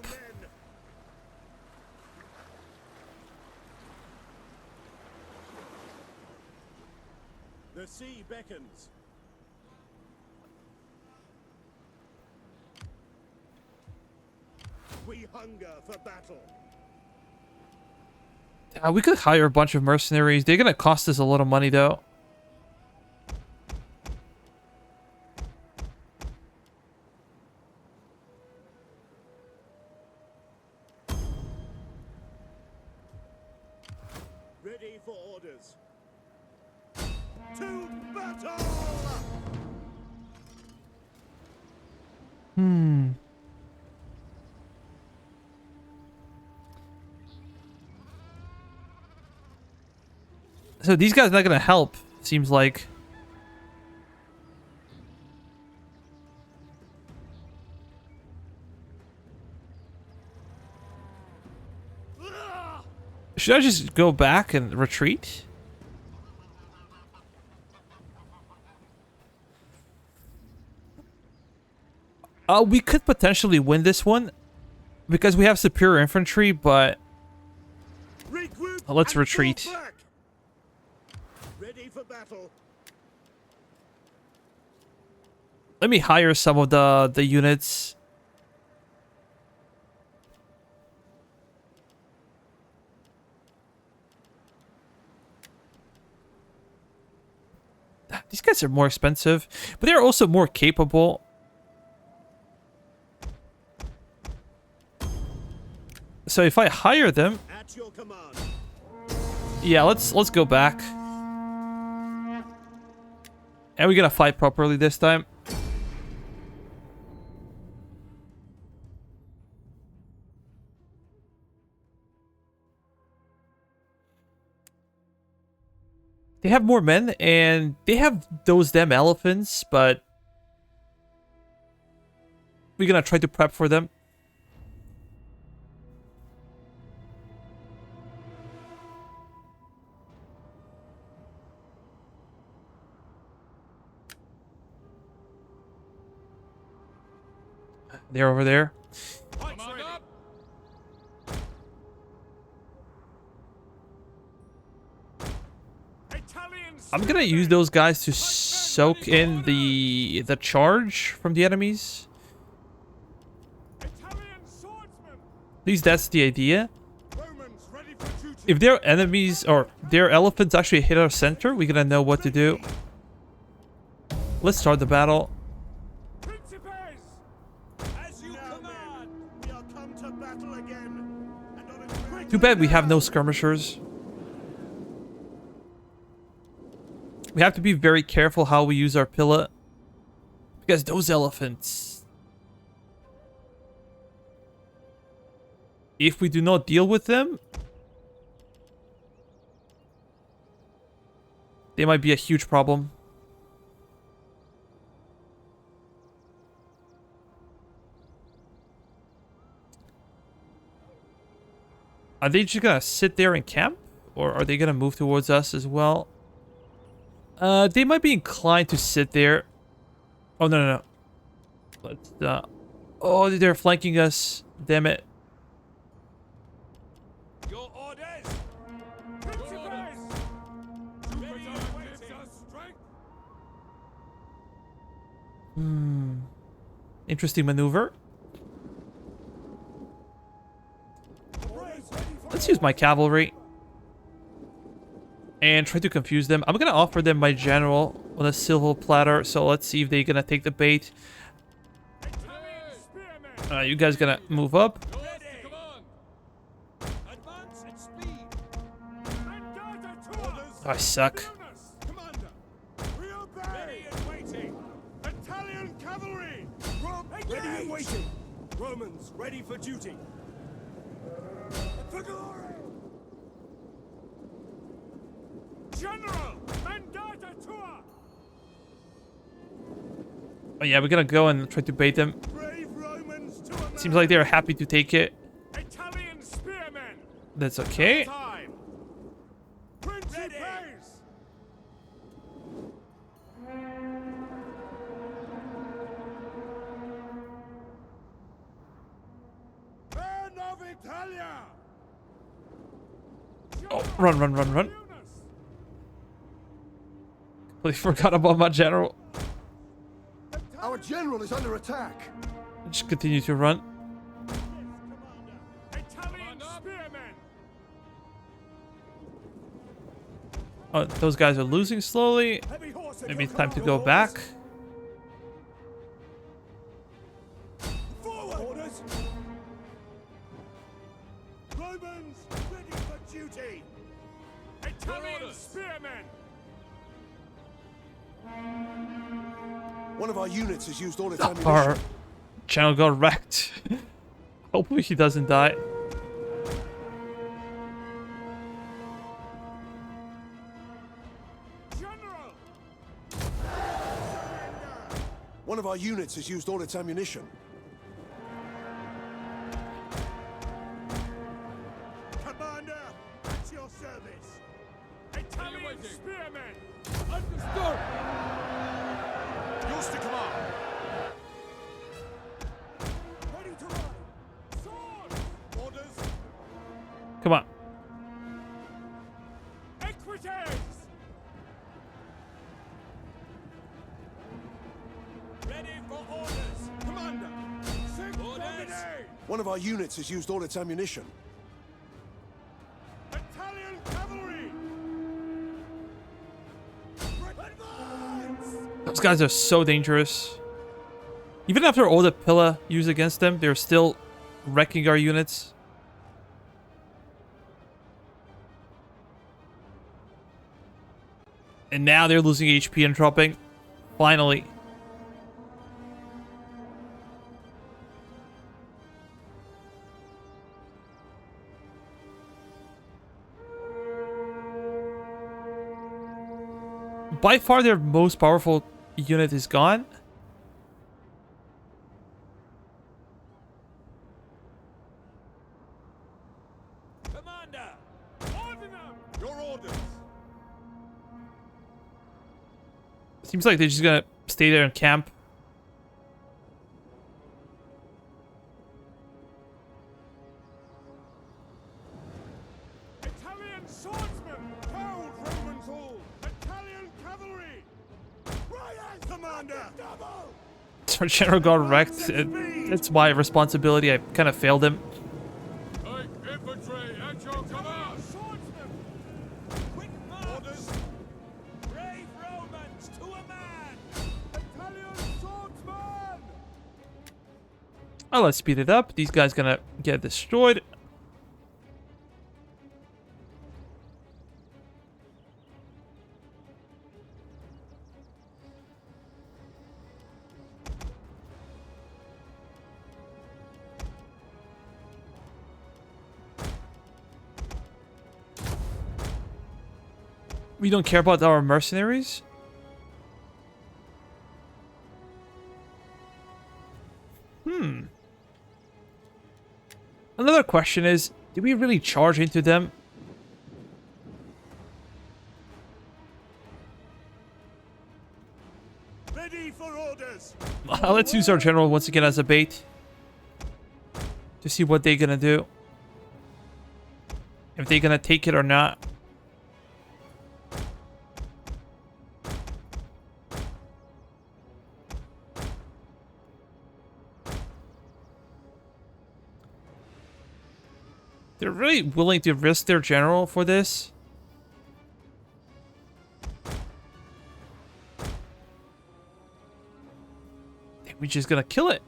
Speaker 2: The sea beckons. We hunger for battle.
Speaker 1: We could hire a bunch of mercenaries. They're gonna cost us a lot of money, though.
Speaker 2: Ready for orders. To battle!
Speaker 1: So these guys are not gonna help, seems like. Should I just go back and retreat? We could potentially win this one because we have superior infantry, but
Speaker 2: Regroup
Speaker 1: let's
Speaker 2: and
Speaker 1: retreat.
Speaker 2: fall back. Ready for battle.
Speaker 1: Let me hire some of the units. These guys are more expensive, but they're also more capable. So if I hire them,
Speaker 2: At your command.
Speaker 1: yeah, let's go back. And we're gonna fight properly this time. They have more men, and they have those damn elephants, but we're gonna try to prep for them. They're over there. I'm gonna use those guys to soak in the charge from the enemies. At least that's the idea.
Speaker 2: Romans ready for duty.
Speaker 1: If their enemies or their elephants actually hit our center, we're gonna know what to do. Let's start the battle.
Speaker 2: As you command. We are come to battle again. And on a great
Speaker 1: Too bad we have no skirmishers. We have to be very careful how we use our pillar. Because those elephants... If we do not deal with them... They might be a huge problem. Are they just gonna sit there and camp? Or are they gonna move towards us as well? They might be inclined to sit there. Oh, no, no, no. Let's, oh, they're flanking us. Damn it.
Speaker 2: Your orders! Principes! Ready awaits our strength!
Speaker 1: Interesting maneuver. Let's use my cavalry. And try to confuse them. I'm gonna offer them my general on a silver platter. So let's see if they're gonna take the bait.
Speaker 2: Italian spearmen!
Speaker 1: You guys gonna move up?
Speaker 2: Ready! Come on! Advance at speed! Mandata to orders!
Speaker 1: I suck.
Speaker 2: Commander! We obey! Ready and waiting! Italian cavalry! Ready and waiting! Romans, ready for duty! For glory! General! Mandata tua!
Speaker 1: Oh yeah, we're gonna go and try to bait them.
Speaker 2: Brave Romans to a man!
Speaker 1: Seems like they're happy to take it.
Speaker 2: Italian spearmen!
Speaker 1: That's okay.
Speaker 2: Time! Principes! Men of Italia!
Speaker 1: Oh, run, run, run, run. Completely forgot about my general.
Speaker 6: Our general is under attack.
Speaker 1: Just continue to run.
Speaker 2: Italian spearmen!
Speaker 1: Oh, those guys are losing slowly.
Speaker 2: Heavy horse at
Speaker 1: Maybe
Speaker 2: your
Speaker 1: it's time to
Speaker 2: command,
Speaker 1: go back.
Speaker 2: Forward! Orders! Romans, ready for duty! Italian spearmen!
Speaker 6: One of our units has used all its
Speaker 1: Our
Speaker 6: ammunition.
Speaker 1: channel got wrecked. Hopefully he doesn't die.
Speaker 2: General!
Speaker 6: One of our units has used all its ammunition.
Speaker 2: Commander, at your service! Italian spearmen! Understood! Yours to command! Ready to ride! Sword! Orders!
Speaker 1: Come on.
Speaker 2: Equites! Ready for orders! Commander! Orders!
Speaker 6: One of our units has used all its ammunition.
Speaker 2: Italian cavalry! Advance!
Speaker 1: Those guys are so dangerous. Even after all the Pilla used against them, they're still wrecking our units. And now they're losing HP and dropping. Finally. By far their most powerful unit is gone.
Speaker 2: Commander! Ordnance! Your orders!
Speaker 1: Seems like they're just gonna stay there and camp.
Speaker 2: Italian swordsmen! Hold Romans all! Italian cavalry! Riot! Commander! Double!
Speaker 1: Our general got wrecked. It's my responsibility. I kind of failed him.
Speaker 2: Take infantry at your command! Swordsmen! Quick march! Orders! Brave Romans to a man! Italian swordsmen!
Speaker 1: Oh, let's speed it up. These guys gonna get destroyed. We don't care about our mercenaries. Another question is, did we really charge into them?
Speaker 2: Ready for orders!
Speaker 1: Let's use our general once again as a bait to see what they're gonna do. If they're gonna take it or not. They're really willing to risk their general for this. I think we're just gonna kill it.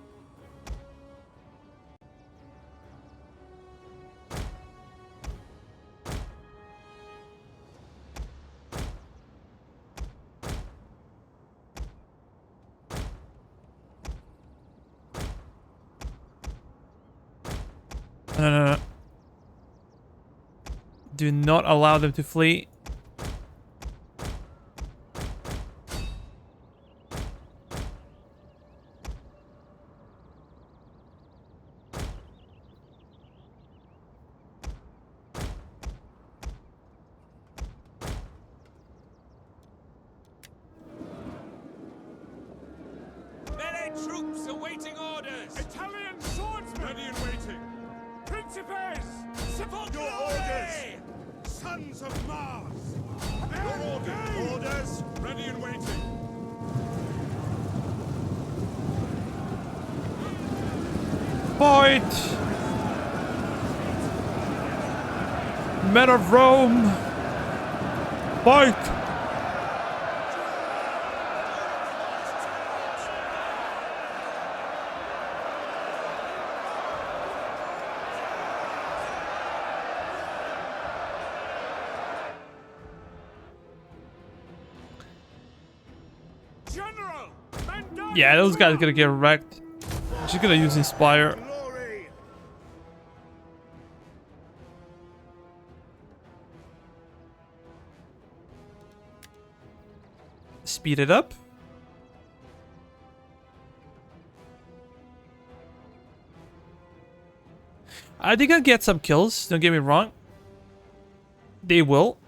Speaker 1: No. Do not allow them to flee.
Speaker 2: Melee troops awaiting orders! Italian swordsmen! Ready and waiting! Principes! Support your orders! Sons of Mars! Your orders! Ready and waiting!
Speaker 1: Fight! Men of Rome! Fight!
Speaker 2: General!
Speaker 1: Yeah, those guys are gonna get wrecked. She's gonna use Inspire.
Speaker 2: Glory!
Speaker 1: Speed it up. They're gonna get some kills, don't get me wrong. They will.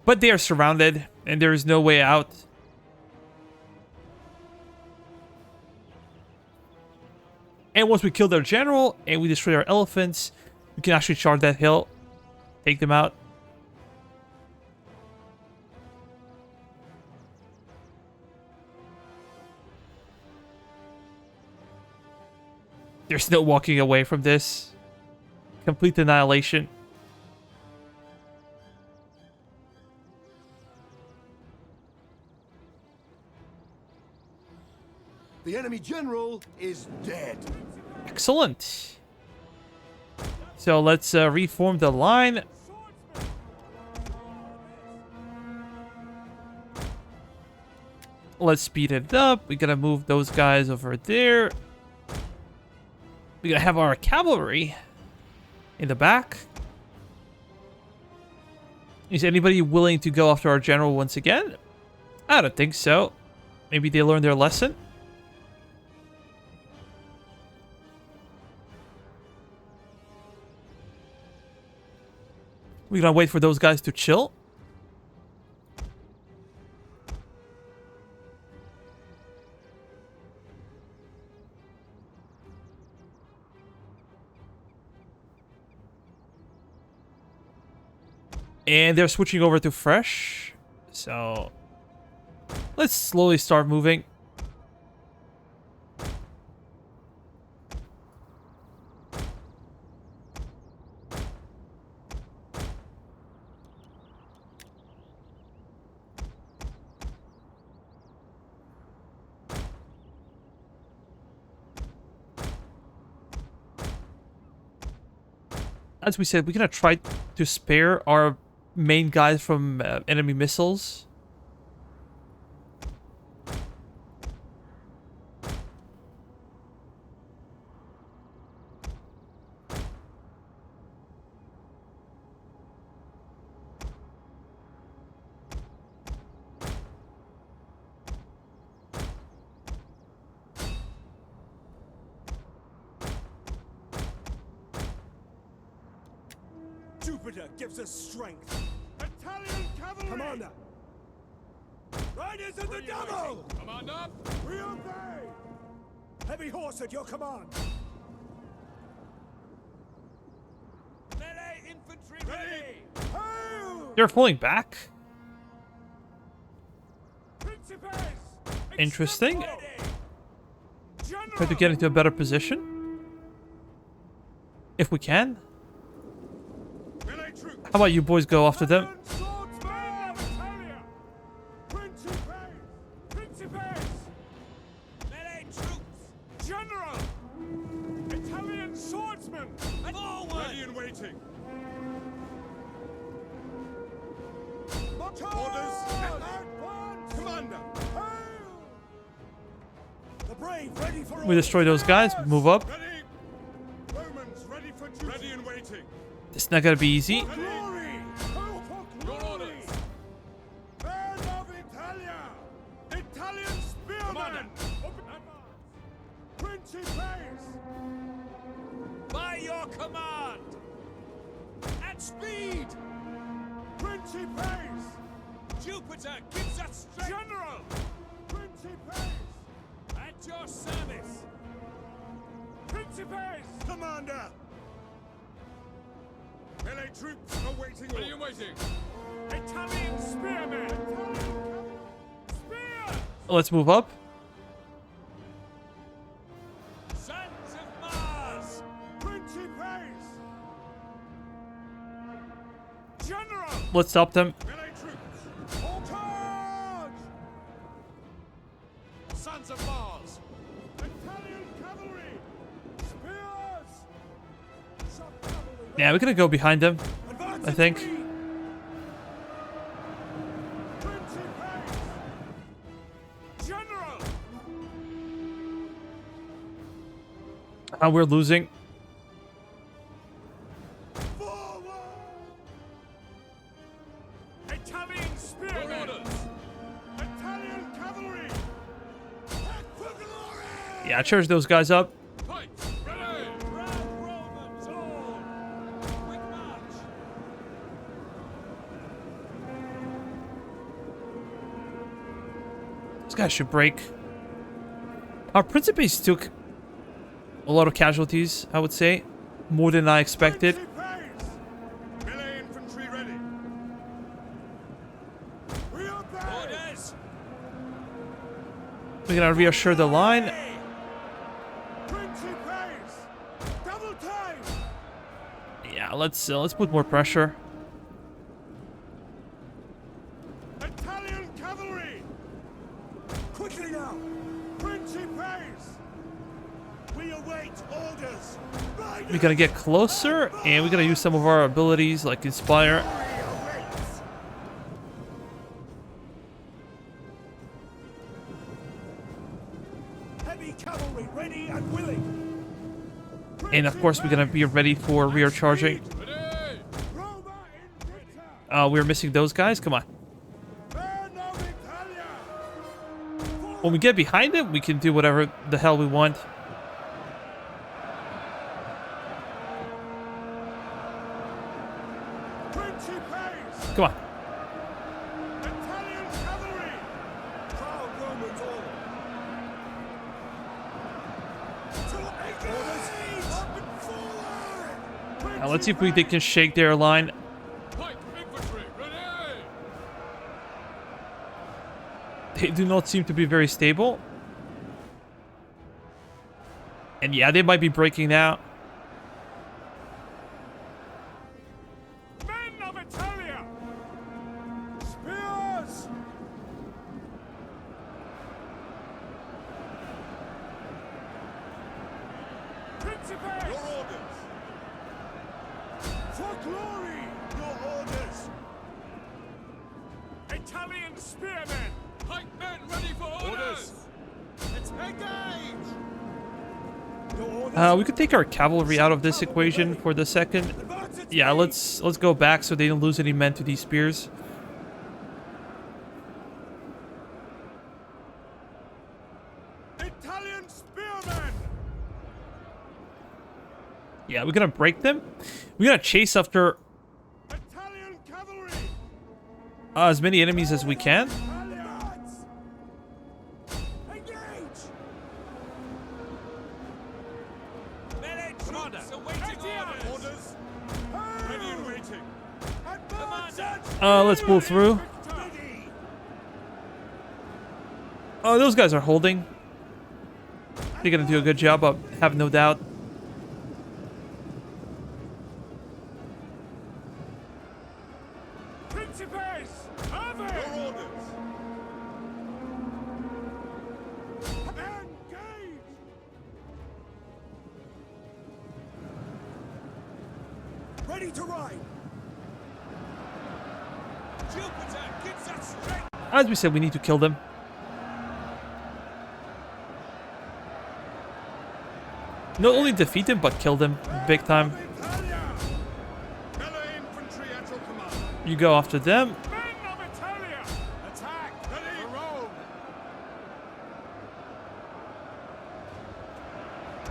Speaker 1: But they are surrounded, and there is no way out. And once we kill their general, and we destroy our elephants, we can actually charge that hill, take them out. There's no walking away from this. Complete annihilation.
Speaker 6: The enemy general is dead.
Speaker 1: Excellent. So let's reform the line. Let's speed it up. We gotta move those guys over there. We gotta have our cavalry in the back. Is anybody willing to go after our general once again? I don't think so. Maybe they learned their lesson. We're gonna wait for those guys to chill. And they're switching over to fresh. So let's slowly start moving. As we said, we're gonna try to spare our main guys from enemy missiles.
Speaker 2: Jupiter gives us strength. cavalry!
Speaker 6: Commander!
Speaker 2: Riders of the devil!
Speaker 7: Command up!
Speaker 2: We obey!
Speaker 6: Heavy horse at your command!
Speaker 2: Melee infantry ready! Hail!
Speaker 1: They're pulling back.
Speaker 2: Principes!
Speaker 1: Interesting.
Speaker 2: Ready!
Speaker 1: Try to get into a better position. If we can.
Speaker 2: Melee troops!
Speaker 1: How about you boys go after them?
Speaker 2: Swordsman of Italia! Principes! Principes! Melee troops! General! Italian swordsman! Forward!
Speaker 7: Ready and waiting.
Speaker 2: Orders!
Speaker 7: Commander!
Speaker 6: The brave ready for
Speaker 1: We destroy those guys. Move up.
Speaker 7: Ready! Romans ready for duty. Ready and waiting.
Speaker 1: It's not gonna be easy.
Speaker 2: Glory!
Speaker 7: Your orders.
Speaker 2: Men of Italia! Italian spearmen!
Speaker 7: Commander.
Speaker 2: Open advance! Principes! By your command! At speed! Principes! Jupiter gives us strength! General! Principes! At your service! Principes!
Speaker 6: Commander!
Speaker 7: Melee troops awaiting. Ready and waiting.
Speaker 2: Italian spearmen! Italian cavalry! Spears!
Speaker 1: Let's move up.
Speaker 2: Sons of Mars! Principes! General!
Speaker 1: Let's stop them.
Speaker 7: Melee troops.
Speaker 2: All charge!
Speaker 7: Sons of Mars.
Speaker 2: Italian cavalry! Spears! Shot cavalry!
Speaker 1: Yeah, we're gonna go behind them.
Speaker 6: Advance
Speaker 1: I
Speaker 6: at
Speaker 1: think.
Speaker 6: speed.
Speaker 2: Principes! General!
Speaker 1: We're losing.
Speaker 2: Forward! Italian spearmen!
Speaker 7: Your orders.
Speaker 2: Italian cavalry! Back for glory!
Speaker 1: Yeah, charge those guys up.
Speaker 7: Fight. Ready.
Speaker 2: Proud Romans all! Quick march!
Speaker 1: Those guys should break. Our Principes took a lot of casualties, I would say. More than I expected.
Speaker 2: Principes!
Speaker 7: Melee infantry ready.
Speaker 2: We obey! Orders!
Speaker 1: We're gonna reassure the line.
Speaker 2: Principes! Double time!
Speaker 1: Yeah, let's put more pressure.
Speaker 2: Italian cavalry!
Speaker 6: Quickly now!
Speaker 2: Principes!
Speaker 6: We await orders!
Speaker 1: We're gonna get closer, and we're gonna use some of our abilities like Inspire.
Speaker 6: Heavy cavalry ready and willing!
Speaker 1: And of course, we're gonna be ready for rear charging.
Speaker 7: Ready.
Speaker 2: Roma Invicta!
Speaker 1: We're missing those guys. Come on.
Speaker 2: Men of Italia!
Speaker 1: When we get behind them, we can do whatever the hell we want.
Speaker 2: Principes!
Speaker 1: Come on.
Speaker 2: Italian cavalry!
Speaker 6: Proud Romans all!
Speaker 2: To orders! Up and forward!
Speaker 1: Now let's see if they can shake their line.
Speaker 7: Fight. Infantry ready.
Speaker 1: They do not seem to be very stable. And yeah, they might be breaking now.
Speaker 2: Men of Italia! Spears! Principes!
Speaker 7: Your orders.
Speaker 2: For glory!
Speaker 6: Your orders!
Speaker 2: Italian spearmen!
Speaker 7: Pikemen ready for orders.
Speaker 2: Let's engage!
Speaker 6: Your orders!
Speaker 1: We could take our cavalry out of this equation for the second.
Speaker 6: Advance at
Speaker 1: Yeah,
Speaker 6: speed.
Speaker 1: let's go back so they don't lose any men to these spears.
Speaker 2: Italian spearmen!
Speaker 1: Yeah, we're gonna break them. We're gonna chase after
Speaker 2: Italian cavalry!
Speaker 1: as many enemies as we can.
Speaker 2: Alliance! Engage! Melee troops awaiting orders!
Speaker 7: Ready and waiting.
Speaker 2: Commander!
Speaker 1: Let's pull through.
Speaker 2: Ready!
Speaker 1: Oh, those guys are holding. They're gonna do a good job, I have no doubt.
Speaker 2: Principes! Have
Speaker 7: Your
Speaker 2: it!
Speaker 7: orders.
Speaker 2: Engage!
Speaker 6: Ready to ride.
Speaker 2: Jupiter gives us strength!
Speaker 1: As we said, we need to kill them. Not only defeat them, but kill them big time.
Speaker 7: Italia! Melee infantry at your command.
Speaker 1: You go after them.
Speaker 2: Men of Italia! Attack!
Speaker 7: Ready for Rome.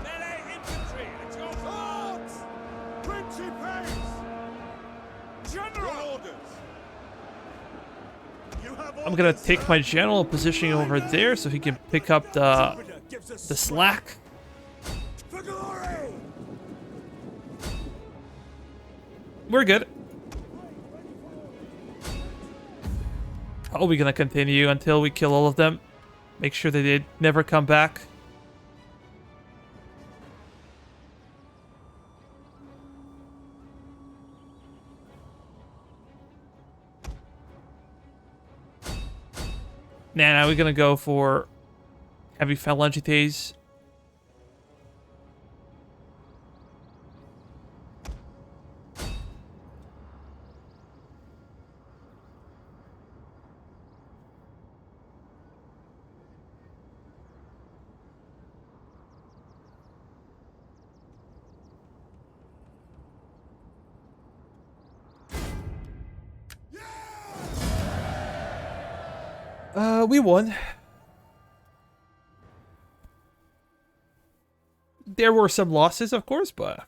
Speaker 2: Melee infantry at your command!
Speaker 7: Principes. Your
Speaker 2: General!
Speaker 7: orders. You have
Speaker 1: I'm gonna take my general positioning over there so he can pick up the
Speaker 6: Gives us
Speaker 1: slack.
Speaker 6: for glory.
Speaker 1: We're good. Oh, we're gonna continue until we kill all of them. Make sure that they never come back. Now we're gonna go for heavy phalangites. We won. There were some losses, of course, but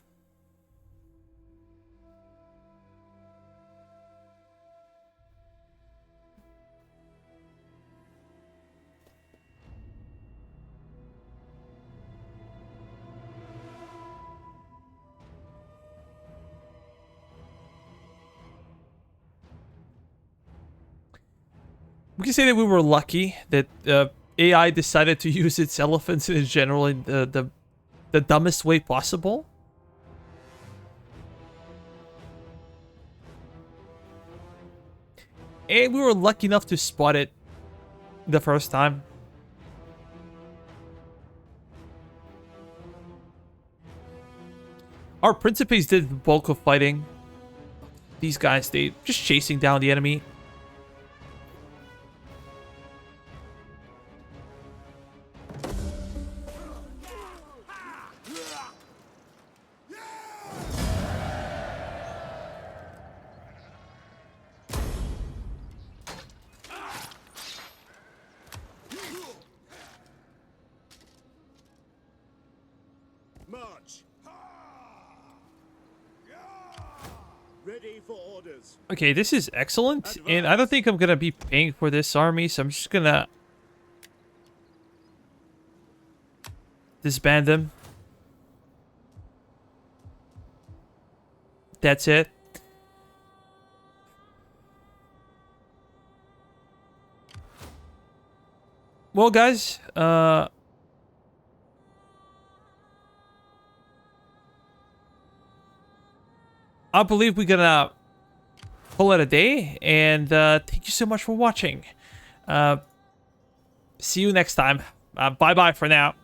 Speaker 1: we can say that we were lucky that AI decided to use its elephants in general in the dumbest way possible. And we were lucky enough to spot it the first time. Our Principes did the bulk of fighting. These guys, they just chasing down the enemy.
Speaker 6: March. Ready for orders.
Speaker 1: Okay, this is excellent, and I don't think I'm gonna be paying for this army, so I'm just gonna disband them. That's it. Well, guys, I believe we're gonna call it a day, and thank you so much for watching. See you next time. Bye-bye for now.